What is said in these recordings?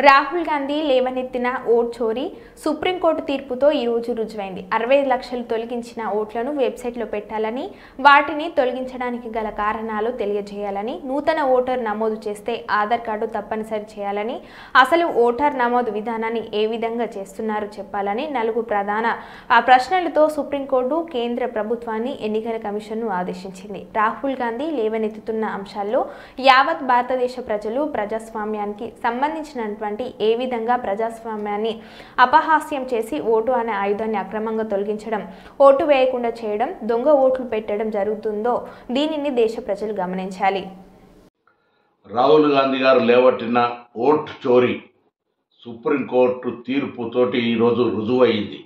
రాహుల్ గాంధీ లేవనెత్తిన ఓట్ చోరీ సుప్రీంకోర్టు తీర్పుతో ఈ రోజు రుజువైంది. 65 లక్షలు తొలగించిన ఓట్లను వెబ్సైట్లో పెట్టాలని, వాటిని తొలగించడానికి గల కారణాలు తెలియజేయాలని, నూతన ఓటర్ నమోదు చేస్తే ఆధార్ కార్డు తప్పనిసరి చేయాలని, అసలు ఓటర్ నమోదు విధానాన్ని ఏ విధంగా చేస్తున్నారో చెప్పాలని 4 ప్రధాన ప్రశ్నలతో సుప్రీంకోర్టు కేంద్ర ప్రభుత్వాన్ని ఎన్నికల కమిషన్ను ఆదేశించింది. రాహుల్ గాంధీ లేవనెత్తుతున్న అంశాల్లో యావత్ భారతదేశ ప్రజలు ప్రజాస్వామ్యానికి సంబంధించిన ఏ విధంగా ప్రజాస్వామ్యాన్ని అపహాస్యం చేసి ఓటు అనే ఆయుధాన్ని అక్రమంగా తొలగించడం, ఓటు వేయకుండా చేయడం, దొంగ ఓట్లు పెట్టడం జరుగుతుందో దీనిని దేశ ప్రజలు గమనించాలి. రాహుల్ గాంధీ గారు లేవట్టిన ఓట్ చోరీ సుప్రీంకోర్టు తీర్పుతోటి ఈరోజు రుజువైంది.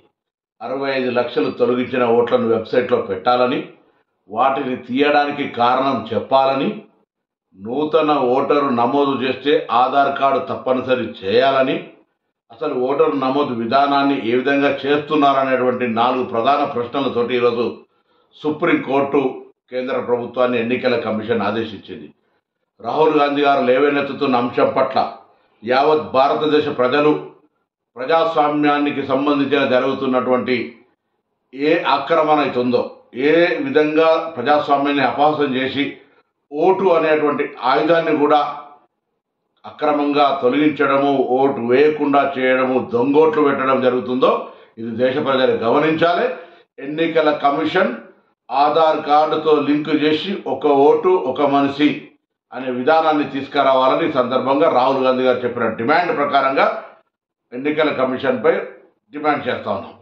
65 లక్షలు తొలగించిన ఓట్లను వెబ్సైట్లో పెట్టాలని, వాటిని తీయడానికి కారణం చెప్పాలని, నూతన ఓటరు నమోదు చేస్తే ఆధార్ కార్డు తప్పనిసరి చేయాలని, అసలు ఓటరు నమోదు విధానాన్ని ఏ విధంగా చేస్తున్నారనేటువంటి 4 ప్రధాన ప్రశ్నలతోటి ఈరోజు సుప్రీంకోర్టు కేంద్ర ప్రభుత్వాన్ని ఎన్నికల కమిషన్ ఆదేశించింది. రాహుల్ గాంధీ గారు లేవనెత్తుతున్న అంశం పట్ల యావత్ భారతదేశ ప్రజలు ప్రజాస్వామ్యానికి సంబంధించిన జరుగుతున్నటువంటి ఏ ఆక్రమణ అవుతుందో, ఏ విధంగా ప్రజాస్వామ్యాన్ని అపహాస్యం చేసి ఓటు అనేటువంటి ఆయుధాన్ని కూడా అక్రమంగా తొలగించడము, ఓటు వేయకుండా చేయడము, దొంగోట్లు పెట్టడం జరుగుతుందో ఇది దేశ ప్రజలు గమనించాలి. ఎన్నికల కమిషన్ ఆధార్ కార్డుతో లింక్ చేసి ఒక ఓటు ఒక మనిషి అనే విధానాన్ని తీసుకురావాలని సందర్భంగా రాహుల్ గాంధీ గారు చెప్పిన డిమాండ్ ప్రకారంగా ఎన్నికల కమిషన్పై డిమాండ్ చేస్తా ఉన్నాం.